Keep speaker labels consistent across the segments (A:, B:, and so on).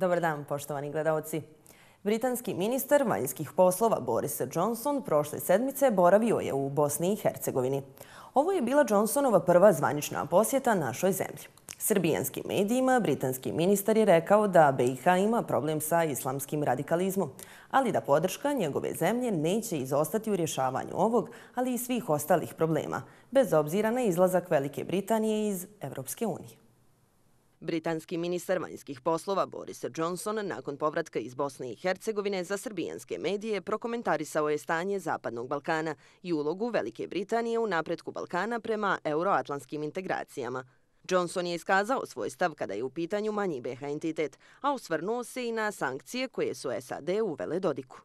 A: Dobar dan, poštovani gledaoci. Britanski ministar vanjskih poslova Boris Johnson prošle sedmice boravio je u Bosni i Hercegovini. Ovo je bila Johnsonova prva zvanična posjeta našoj zemlji. Srbijanskim medijima britanski ministar je rekao da BiH ima problem sa islamskim radikalizmom, ali da podrška njegove zemlje neće izostati u rješavanju ovog, ali i svih ostalih problema, bez obzira na izlazak Velike Britanije iz Europske unije. Britanski ministar vanjskih poslova Boris Johnson nakon povratka iz Bosne i Hercegovine za srbijanske medije prokomentarisao je stanje Zapadnog Balkana i ulogu Velike Britanije u napretku Balkana prema euroatlantskim integracijama. Johnson je iskazao svoj stav kada je u pitanju manji BiH entitet, a osvrnuo se i na sankcije koje su SAD uvele Dodiku.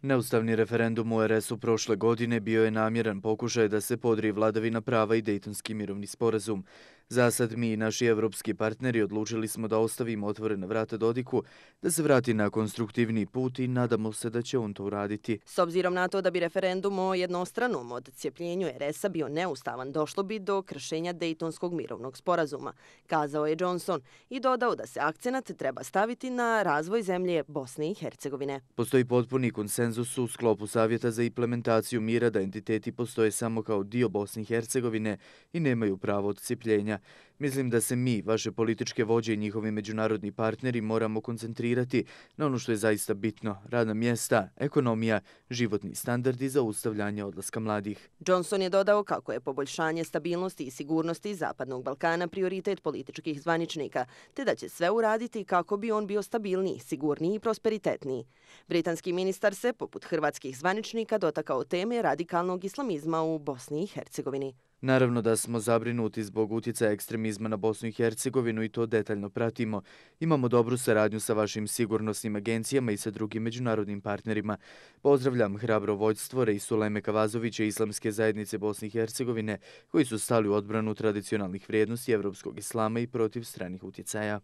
B: Neustavni referendum u RS-u prošle godine bio je namjeran pokušaj da se podrije vladavina prava i Dejtonski mirovni sporazum. Zasad mi i naši evropski partneri odlučili smo da ostavimo otvorena vrata Dodiku, da se vrati na konstruktivni put i nadamo se da će on to uraditi.
A: S obzirom na to da bi referendum o jednostranom odcijepljenju RS-a bio neustavan, došlo bi do kršenja Dejtonskog mirovnog sporazuma, kazao je Johnson i dodao da se akcenat treba staviti na razvoj zemlje Bosne i Hercegovine.
B: Postoji potpuni konsenzus u sklopu Savjeta za implementaciju mira da entiteti postoje samo kao dio Bosne i Hercegovine i nemaju pravo odcijepljenja. Mislim da se mi, vaše političke vođe i njihovi međunarodni partneri moramo koncentrirati na ono što je zaista bitno, radna mjesta, ekonomija, životni standard i zaustavljanje odlaska mladih.
A: Johnson je dodao kako je poboljšanje stabilnosti i sigurnosti Zapadnog Balkana prioritet političkih zvaničnika, te da će sve uraditi kako bi on bio stabilniji, sigurniji i prosperitetniji. Britanski ministar se, poput hrvatskih zvaničnika, dotakao teme radikalnog islamizma u Bosni i Hercegovini.
B: Naravno da smo zabrinuti zbog utjecaja ekstremizma na Bosnu i Hercegovinu i to detaljno pratimo. Imamo dobru saradnju sa vašim sigurnosnim agencijama i sa drugim međunarodnim partnerima. Pozdravljam hrabro vođstvo Reisuleme Kavazovića i Islamske zajednice Bosne i Hercegovine koji su stali u odbranu tradicionalnih vrijednosti evropskog islama i protiv stranih utjecaja.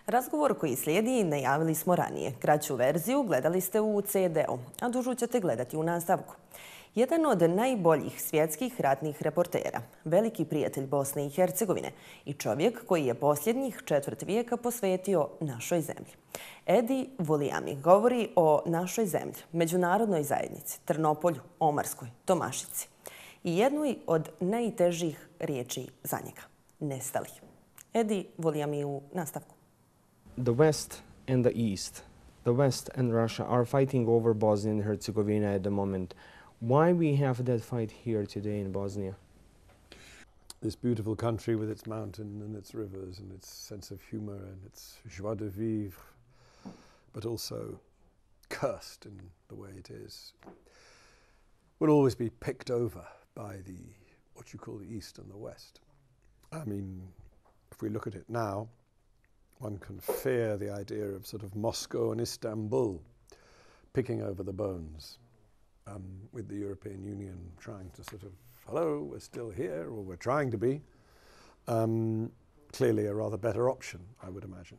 A: Razgovor koji slijedi najavili smo ranije. Kraću verziju gledali ste u CD-u, a dužu ćete gledati u nastavku. Jedan od najboljih svjetskih ratnih reportera, veliki prijatelj Bosne i Hercegovine i čovjek koji je posljednjih četvrt vijeka posvetio našoj zemlji. Edi Vulijami govori o našoj zemlji, međunarodnoj zajednici, Trnopolju, Omarskoj, Tomašici i jednoj od najtežih riječi za njega, nestali. Edi Vulijami u nastavku.
C: The West and the East, the West and Russia are fighting over Bosnia and Herzegovina at the moment. Why we have that fight here today in Bosnia?
D: This beautiful country with its mountain and its rivers and its sense of humor and its joie de vivre, but also cursed in the way it is, will always be picked over by what you call the East and the West. I mean, if we look at it now, one can fear the idea of sort of Moscow and Istanbul picking over the bones. With the European Union trying to sort of, hello, we're still here, or we're trying to be, clearly a rather better option, I would imagine.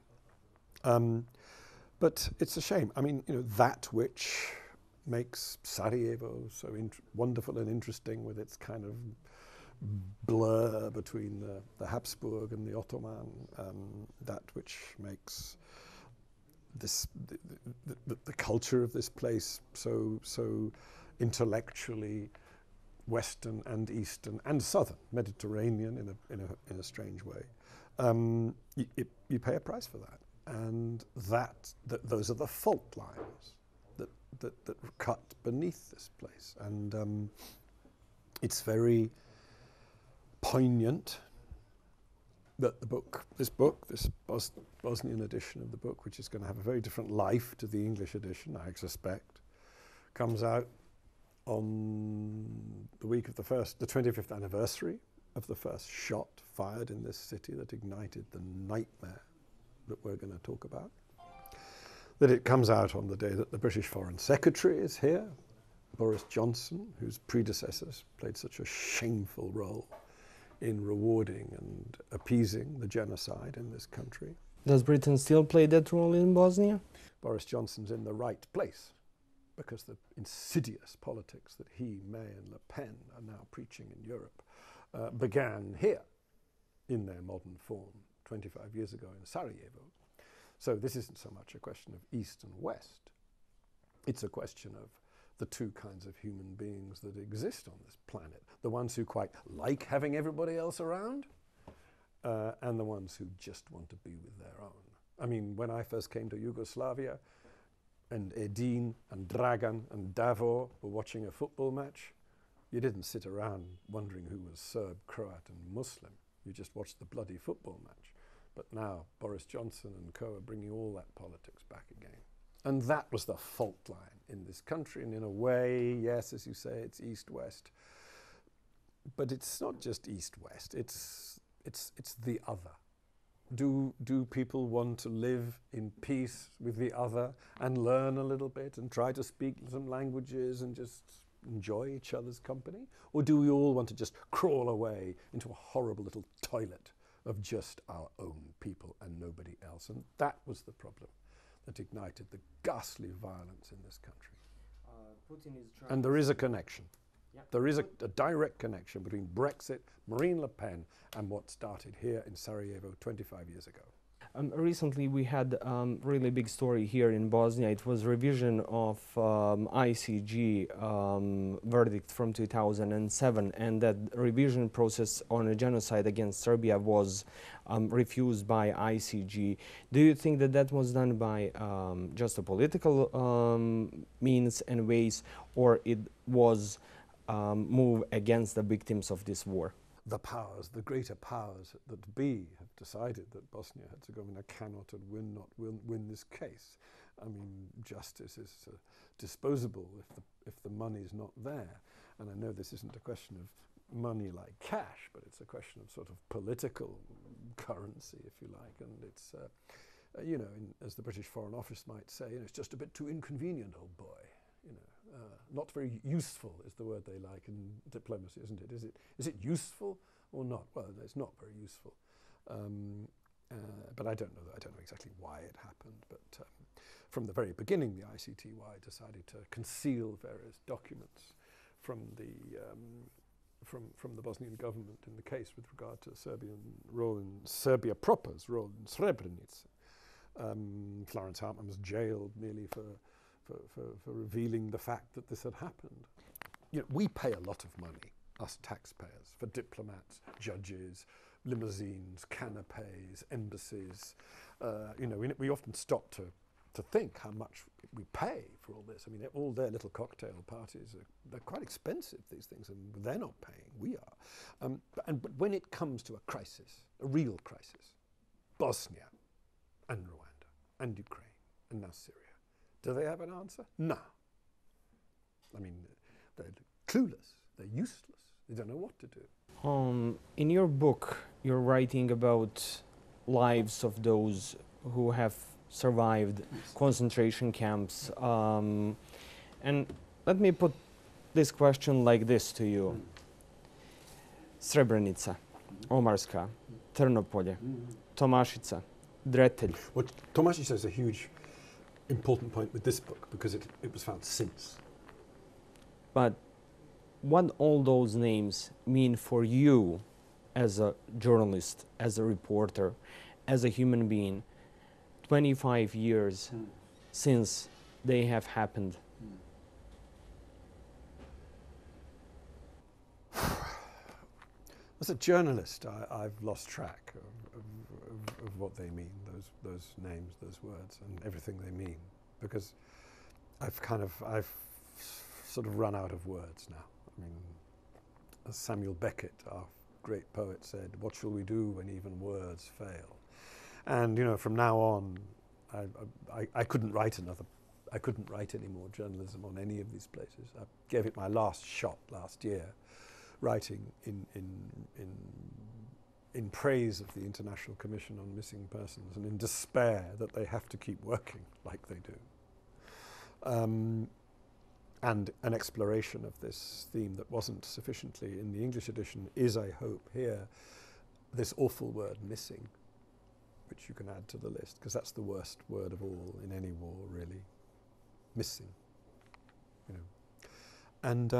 D: But it's a shame. I mean, that which makes Sarajevo so wonderful and interesting with its kind of blur between the Habsburg and the Ottoman, that which makes the culture of this place so intellectually Western and Eastern and Southern, Mediterranean in a strange way. You pay a price for that, and those are the fault lines that cut beneath this place, and it's very poignant that this Bosnian edition of the book, which is going to have a very different life to the English edition, I suspect, comes out on the week of the 25th anniversary of the first shot fired in this city that ignited the nightmare that we're going to talk about. That it comes out on the day that the British Foreign Secretary is here, Boris Johnson, whose predecessors played such a shameful role in rewarding and appeasing the genocide in this country.
C: Does Britain still play that role in Bosnia?
D: Boris Johnson's in the right place because the insidious politics that he, May and Le Pen are now preaching in Europe began here in their modern form 25 years ago in Sarajevo. So this isn't so much a question of East and West. It's a question of the two kinds of human beings that exist on this planet. The ones who quite like having everybody else around, and the ones who just want to be with their own. I mean, when I first came to Yugoslavia, and Edin and Dragan and Davor were watching a football match, you didn't sit around wondering who was Serb, Croat and Muslim. You just watched the bloody football match. But now Boris Johnson and co are bringing all that politics back again. And that was the fault line in this country. And in a way, yes, as you say, it's East-West. But it's not just East-West, it's the other. Do people want to live in peace with the other and learn a little bit and try to speak some languages and just enjoy each other's company? Or do we all want to just crawl away into a horrible little toilet of just our own people and nobody else? And that was the problem that ignited the ghastly violence in this country.
C: Putin is trying,
D: and there is a connection.
C: Yeah.
D: There is a direct connection between Brexit, Marine Le Pen, and what started here in Sarajevo 25 years ago.
C: Recently we had a really big story here in Bosnia. It was revision of ICG verdict from 2007, and that revision process on a genocide against Serbia was refused by ICG. Do you think that that was done by just a political means and ways, or it was move against the victims of this war?
D: The powers, the greater powers that be, have decided that Bosnia-Herzegovina cannot and will win this case. I mean, justice is disposable if the money is not there. And I know this isn't a question of money like cash, but it's a question of sort of political currency, if you like. And it's, you know, as the British Foreign Office might say, you know, it's just a bit too inconvenient, old boy. You know, not very useful is the word they like in diplomacy, isn't it? Is it useful or not? Well, it's not very useful. But I don't know exactly why it happened. But from the very beginning, the ICTY decided to conceal various documents from the Bosnian government in the case with regard to Serbia proper's role in Srebrenica. Florence Hartman was jailed merely for revealing the fact that this had happened. You know, we pay a lot of money, us taxpayers, for diplomats, judges, limousines, canapes, embassies. You know, we often stop to think how much we pay for all this. I mean, all their little cocktail parties, they're quite expensive, these things, and they're not paying, we are. But when it comes to a crisis, a real crisis, Bosnia and Rwanda and Ukraine and now Syria, do they have an answer? No. I mean, they're clueless, they're useless, they don't know what to do.
C: In your book, you're writing about lives of those who have survived concentration camps. And let me put this question like this to you. Srebrenica, Omarska, Trnopolje, Tomašica, Dretelj.
D: Well, Tomašica is a huge important point with this book because it was found since.
C: But what all those names mean for you as a journalist, as a reporter, as a human being, 25 years since they have happened?
D: As a journalist, I've lost track of what they mean, those names, those words, and everything they mean, because I've sort of run out of words now. I mean, as Samuel Beckett, our great poet, said, "What shall we do when even words fail?" And you know, from now on, I couldn't write any more journalism on any of these places. I gave it my last shot last year, writing in praise of the International Commission on Missing Persons and in despair that they have to keep working like they do. And an exploration of this theme that wasn't sufficiently in the English edition is, I hope, here, this awful word missing, which you can add to the list, because that's the worst word of all in any war, really. Missing, you know. And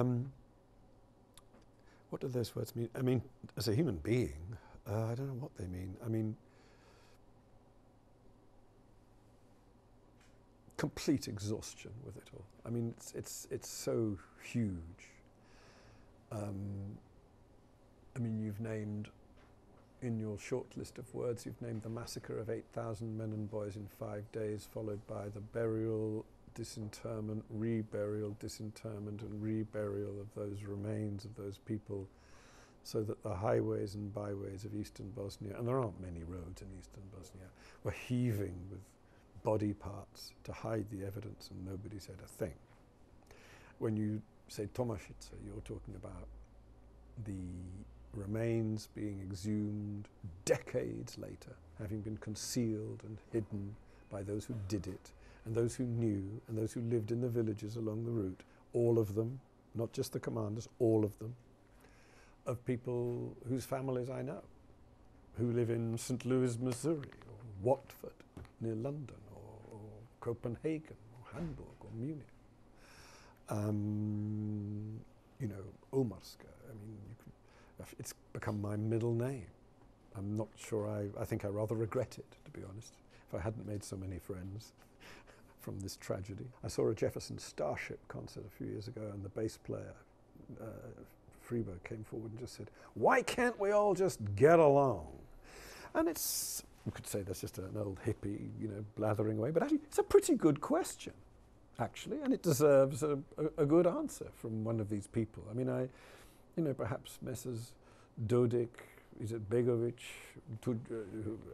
D: what do those words mean? I mean, as a human being, I don't know what they mean. I mean, complete exhaustion with it all. I mean, it's so huge. I mean, you've named, in your short list of words, you've named the massacre of 8,000 men and boys in 5 days, followed by the burial, disinterment, reburial, disinterment and reburial of those remains of those people, so that the highways and byways of eastern Bosnia, and there aren't many roads in eastern Bosnia, were heaving with body parts to hide the evidence, and nobody said a thing. When you say Tomašice, you're talking about the remains being exhumed decades later, having been concealed and hidden by those who did it, and those who knew, and those who lived in the villages along the route, all of them, not just the commanders, all of them, of people whose families I know, who live in St. Louis, Missouri, or Watford, near London, or Copenhagen, or Hamburg, or Munich. You know, Omarska, I mean, it's become my middle name. I'm not sure, I think I rather regret it, to be honest, if I hadn't made so many friends from this tragedy. I saw a Jefferson Starship concert a few years ago, and the bass player, Freeberg, came forward and just said, "Why can't we all just get along?" And it's, you could say that's just an old hippie, you know, blathering away, but actually it's a pretty good question, actually, and it deserves a good answer from one of these people. I mean, you know, perhaps Messrs. Dodik, is it Begovic,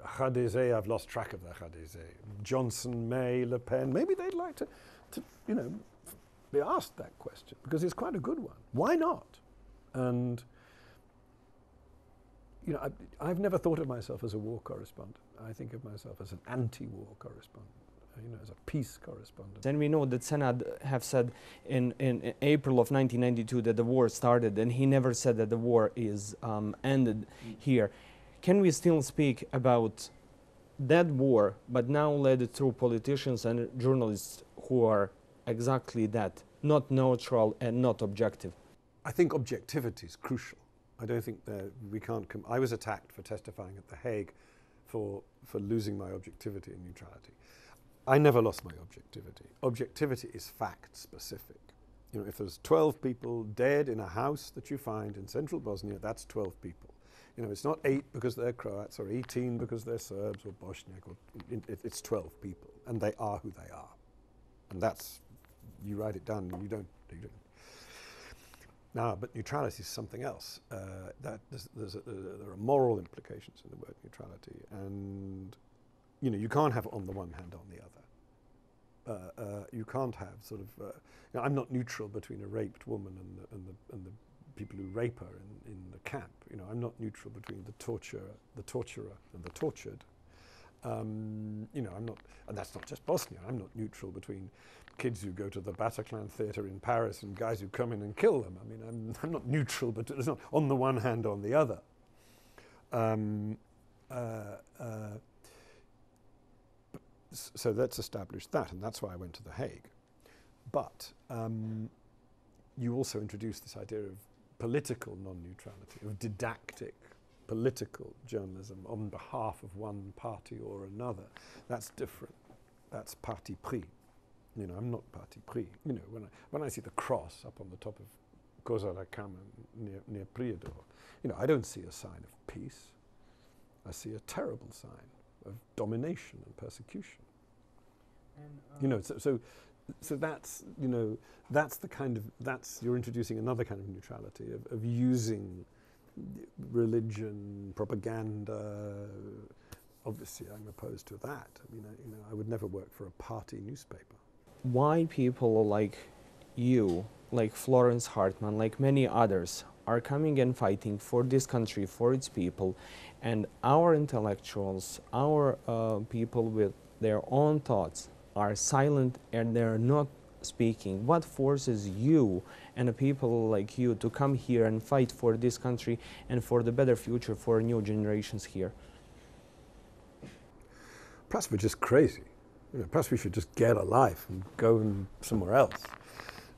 D: Khadeze, I've lost track of the Khadeze, Johnson, May, Le Pen, maybe they'd like to you know, be asked that question, because it's quite a good one. Why not? And, you know, I've never thought of myself as a war correspondent. I think of myself as an anti-war correspondent, you know, as a peace correspondent.
C: And we know that Senad have said in April of 1992 that the war started, and he never said that the war is ended here. Can we still speak about that war, but now led through politicians and journalists who are exactly that, not neutral and not objective?
D: I think objectivity is crucial. I don't think that we can't I was attacked for testifying at The Hague for losing my objectivity and neutrality. I never lost my objectivity. Objectivity is fact specific. You know, if there's 12 people dead in a house that you find in central Bosnia, that's 12 people. You know, it's not 8 because they're Croats, or 18 because they're Serbs or Bosniak, or it's 12 people, and they are who they are. And that's, you write it down and you don't. Now, but neutrality is something else. There are moral implications in the word neutrality, and you know, you can't have on the one hand, on the other. You can't have sort of. You know, I'm not neutral between a raped woman and the people who rape her in the camp. You know, I'm not neutral between the torturer, and the tortured. You know, I'm not, and that's not just Bosnia. I'm not neutral between kids who go to the Bataclan theatre in Paris and guys who come in and kill them. I mean, I'm not neutral, but it's not on the one hand, on the other. So let's establish that, and that's why I went to The Hague. But you also introduced this idea of political non-neutrality, of didactic political journalism on behalf of one party or another. That's different. That's parti pris. You know, I'm not parti pris. You know, when I see the cross up on the top of Koza la Kama near Prijedor, you know, I don't see a sign of peace. I see a terrible sign of domination and persecution. And, you know, so that's, you know, that's the kind of, you're introducing another kind of neutrality of using religion, propaganda. Obviously, I'm opposed to that. I mean, you know, I would never work for a party newspaper.
C: Why people like you, like Florence Hartman, like many others, are coming and fighting for this country, for its people, and our intellectuals, our people with their own thoughts are silent and they're not speaking? What forces you and people like you to come here and fight for this country and for the better future for new generations here?
D: Perhaps we're just crazy. You know, perhaps we should just get a life and go somewhere else.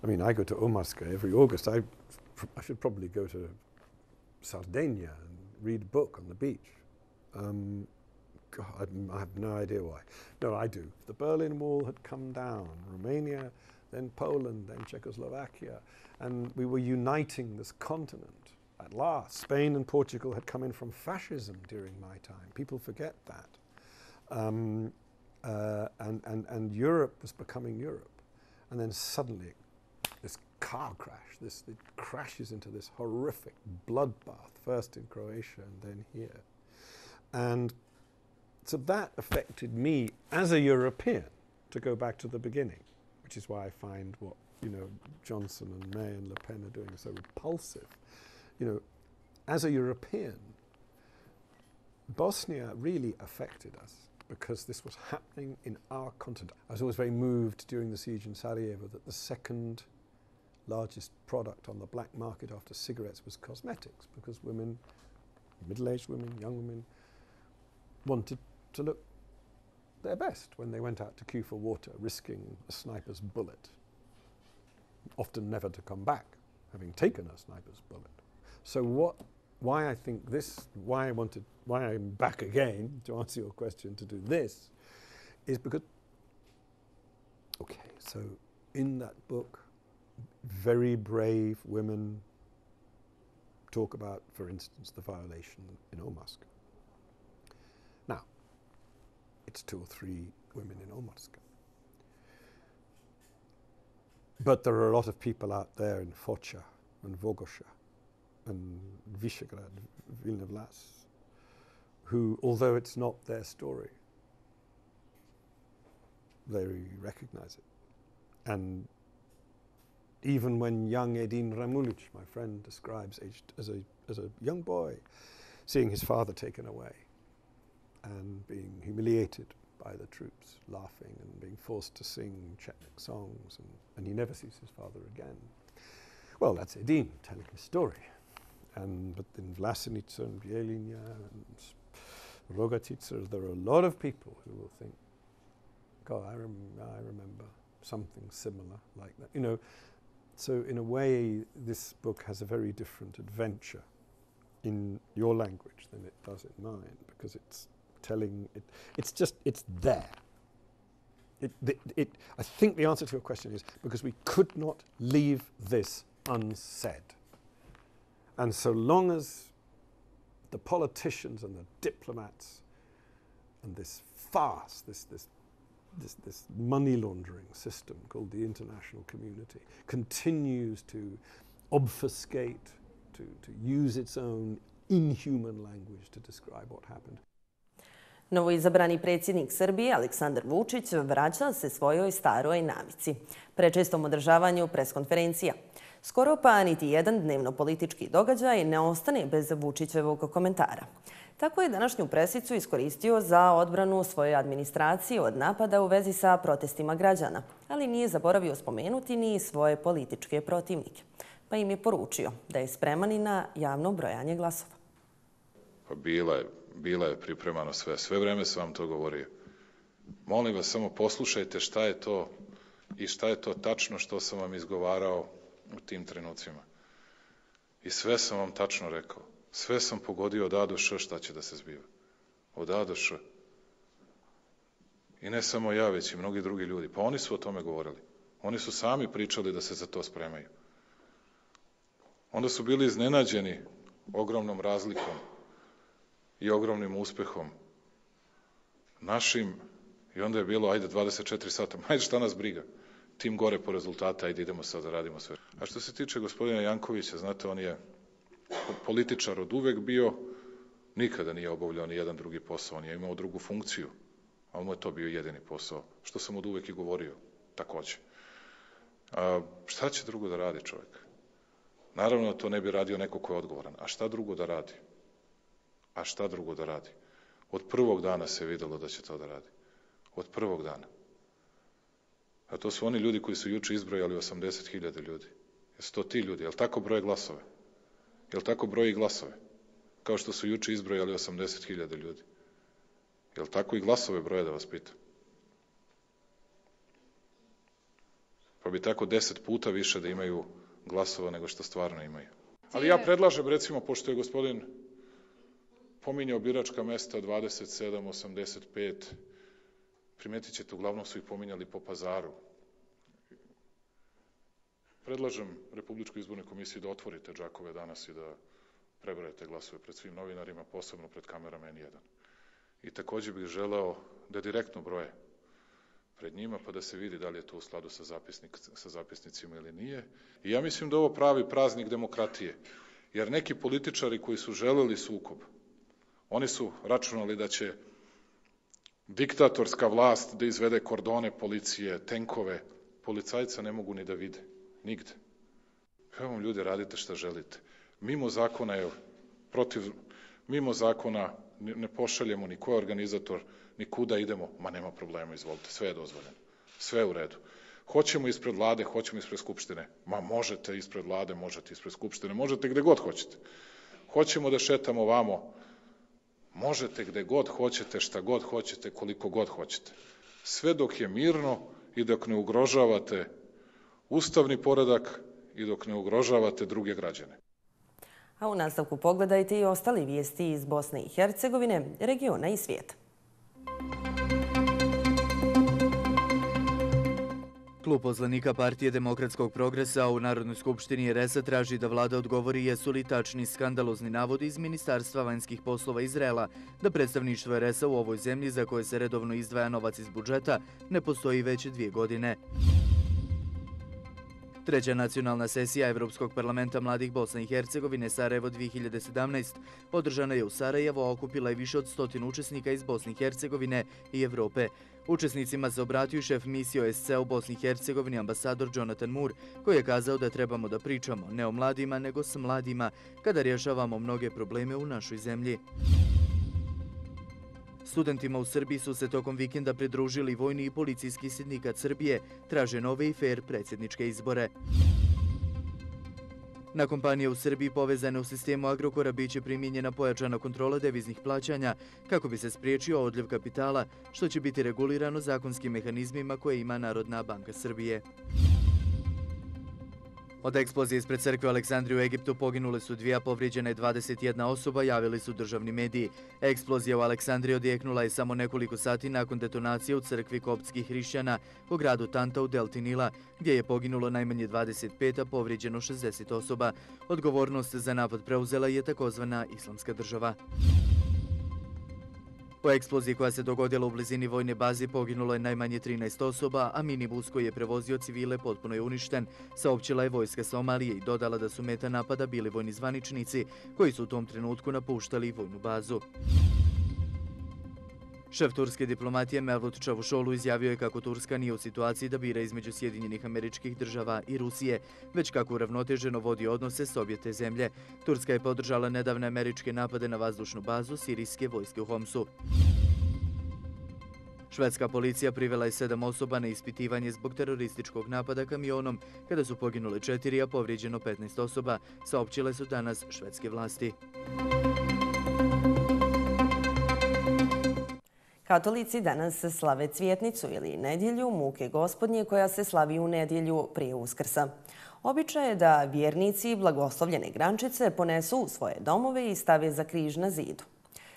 D: I mean, I go to Omarska every August. I should probably go to Sardinia and read a book on the beach. God, I have no idea why. No, I do. The Berlin Wall had come down, Romania, then Poland, then Czechoslovakia, and we were uniting this continent at last. Spain and Portugal had come in from fascism during my time. People forget that. And Europe was becoming Europe. And then suddenly, this car crash, it crashes into this horrific bloodbath, first in Croatia and then here. And so that affected me as a European, to go back to the beginning, which is why I find what, Johnson and May and Le Pen are doing so repulsive. As a European, Bosnia really affected us because this was happening in our continent. I was always very moved during the siege in Sarajevo that the second largest product on the black market after cigarettes was cosmetics, because women, middle-aged women, young women, wanted to look their best when they went out to queue for water, risking a sniper's bullet, often never to come back, having taken a sniper's bullet. So why I'm back again, to answer your question, to do this, is because, okay, so in that book, very brave women talk about, for instance, the violation in Omsk. Now, it's 2 or 3 women in Omsk. But there are a lot of people out there in Foča and Vogosha and Visegrad, Vilna Vlas, who, although it's not their story, they recognize it. And even when young Edin Ramulic, my friend, describes as a young boy, seeing his father taken away and being humiliated by the troops, laughing and being forced to sing Chetnik songs, and he never sees his father again. Well, that's Edin telling his story. But in Vlasenica and Bielinja and Rogatica, there are a lot of people who will think, God, I remember something similar like that. So in a way, this book has a very different adventure in your language than it does in mine, because it's telling it. It's there. I think the answer to your question is because we could not leave this unsaid. And so long as the politicians and the diplomats and this farce, this money laundering system called the international community continues to obfuscate, to use its own inhuman language to describe what happened.
A: Novoizabrani predsjednik Srbije Aleksandar Vučić vraća se svojoj staroj navici, prečestom održavanju preskonferencija. Skoro pa niti jedan dnevno-politički događaj ne ostane bez Vučićevog komentara. Tako je današnju presicu iskoristio za odbranu svoje administracije od napada u vezi sa protestima građana, ali nije zaboravio spomenuti ni svoje političke protivnike, pa im je poručio da je spreman i na javno brojanje glasova.
E: Pa bila je pripremano sve. Sve vreme sam vam to govorio. Molim vas, samo poslušajte šta je to i šta je to tačno što sam vam izgovarao u tim trenucima. I sve sam vam tačno rekao. Sve sam pogodio od A do Š šta će da se zbiva. Od A do Š. I ne samo ja, već i mnogi drugi ljudi. Pa oni su o tome govorili. Oni su sami pričali da se za to spremaju. Onda su bili iznenađeni ogromnom razlikom i ogromnim uspehom našim, i onda je bilo, ajde 24 sata, ajde šta nas briga, tim gore po rezultata, ajde idemo sad da radimo sve. A što se tiče gospodina Jankovića, znate, on je političar od uvek bio, nikada nije obavljao ni jedan drugi posao, on je imao drugu funkciju, ali mu je to bio jedini posao, što sam od uvek i govorio, takođe. Šta će drugo da radi čovjek? Naravno, to ne bi radio neko ko je odgovoran. A šta drugo da radi? A šta drugo da radi? Od prvog dana se videlo da će to da radi. Od prvog dana. A to su oni ljudi koji su juče izbrojali 80.000 ljudi. Jesu to ti ljudi? Jel tako broje glasove? Jel tako broji glasove? Kao što su juče izbrojali 80.000 ljudi. Jel tako i glasove broje, da vas pitam? Pa bi tako 10 puta više da imaju glasova nego što stvarno imaju. Ali ja predlažem, recimo, pošto je gospodin pominjao biračka mesta 27, 85, primetit ćete, uglavnom su ih pominjali po Pazaru. Predlažem Republičkoj izbornoj komisiji da otvorite džakove danas i da prebrojete glasove pred svim novinarima, posebno pred kamerama N1. I takođe bih želeo da direktno broje pred njima, pa da se vidi da li je to u skladu sa zapisnicima ili nije. I ja mislim da je ovo pravi praznik demokratije, jer neki političari koji su želeli sukob, oni su računali da će diktatorska vlast da izvede kordone policije, tenkove, policajca ne mogu ni da vide, nigde. Evo vam ljudi, radite šta želite. Mimo zakona ne pošaljemo ni ko je organizator, ni kuda idemo, ma nema problema, izvolite, sve je dozvoljeno, sve je u redu. Hoćemo ispred vlade, hoćemo ispred skupštine, ma možete ispred vlade, možete ispred skupštine, možete gde god hoćete. Hoćemo da šetamo vamo, možete gde god hoćete, šta god hoćete, koliko god hoćete. Sve dok je mirno i dok ne ugrožavate ustavni poredak i dok ne ugrožavate druge građane.
A: A u nastavku pogledajte i ostali vijesti iz Bosne i Hercegovine, regiona i svijeta.
B: Klub poslanika Partije demokratskog progresa u Narodnoj skupštini RS-a traži da vlada odgovori jesu li tačni skandalozni navodi iz Ministarstva vanjskih poslova Izraela da predstavništvo RS-a u ovoj zemlji za koje se redovno izdvaja novac iz budžeta ne postoji već 2 godine. Treća nacionalna sesija Evropskog parlamenta mladih Bosne i Hercegovine Sarajevo 2017 održana je u Sarajevo, a okupila je više od 100 učesnika iz Bosne i Hercegovine i Evrope. Učesnicima se obratio šef misije OSCE u Bosni i Hercegovini ambasador Jonathan Moore, koji je kazao da trebamo da pričamo ne o mladima, nego s mladima, kada rješavamo mnoge probleme u našoj zemlji. Studentima u Srbiji su se tokom vikenda pridružili Vojni i Policijski sindikat Srbije, traže nove i fair predsjedničke izbore. Na kompanije u Srbiji povezane u sistemu Agrokora biće primijenjena pojačana kontrola deviznih plaćanja kako bi se spriječio odljev kapitala, što će biti regulirano zakonskim mehanizmima koje ima Narodna banka Srbije. Od eksplozije ispred crkve u Aleksandriji u Egiptu poginule su 2, a povrijeđena je 21 osoba, javili su državni mediji. Eksplozija u Aleksandriji odjeknula je samo nekoliko sati nakon detonacije u crkvi koptskih hrišćana u gradu Tanta u delti Nila, gdje je poginulo najmanje 25, a povrijeđeno 60 osoba. Odgovornost za napad preuzela je takozvana Islamska država. U eksploziji koja se dogodila u blizini vojne baze poginulo je najmanje 13 osoba, a minibus koji je prevozio civile potpuno je uništen, saopćila je vojska Somalije i dodala da su meta napada bili vojni zvaničnici koji su u tom trenutku napuštali vojnu bazu. Šef turske diplomatije Mevlut Čavuşoğlu izjavio je kako Turska nije u situaciji da bira između Sjedinjenih Američkih Država i Rusije, već kako uravnoteženo vodi odnose s obje te zemlje. Turska je podržala nedavne američke napade na vazdušnu bazu sirijske vojske u Homsu. Švedska policija privela je 7 osoba na ispitivanje zbog terorističkog napada kamionom, kada su poginule 4, a povrijeđeno 15 osoba, saopćile su danas švedske vlasti.
A: Katolici danas slave Cvjetnicu ili nedjelju muke Gospodnje koja se slavi u nedjelju prije Uskrsa. Običaj je da vjernici blagoslovljene grančice ponesu u svoje domove i stave za križ na zidu.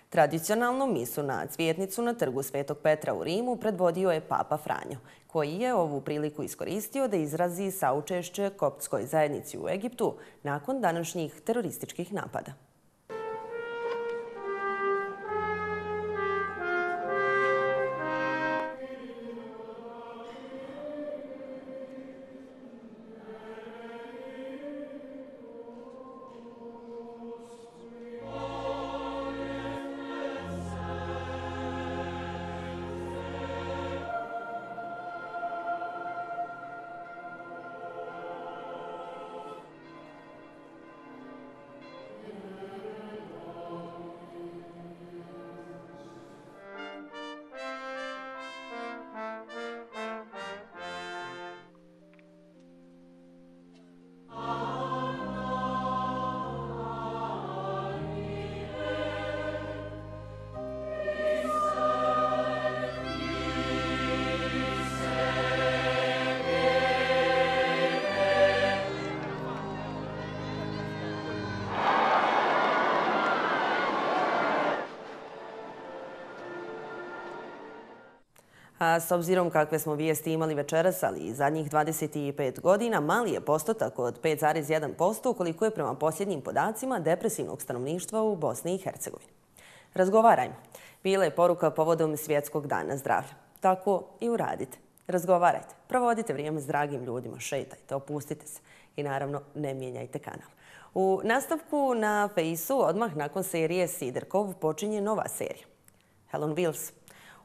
A: Tradicionalnu misu na Cvjetnicu na trgu Svetog Petra u Rimu predvodio je Papa Franjo, koji je ovu priliku iskoristio da izrazi saučešće koptskoj zajednici u Egiptu nakon današnjih terorističkih napada. A s obzirom kakve smo vijesti imali večeras, ali i zadnjih 25 godina, mali je postotak od 5,1% koliko je prema posljednjim podacima depresivnog stanovništva u Bosni i Hercegovini. Razgovarajmo. Bila je poruka povodom Svjetskog dana zdravlja. Tako i uradite. Razgovarajte, provodite vrijeme s dragim ljudima, šetajte, opustite se i naravno ne mijenjajte kanal. U nastavku na Fejsu, odmah nakon serije Siderkov, počinje nova serija. Helen Wills.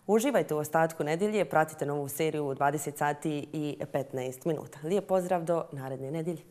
A: Uživajte u ostatku nedjelje, pratite novu seriju u 20 sati i 15 minuta. Lijep pozdrav do naredne nedjelje.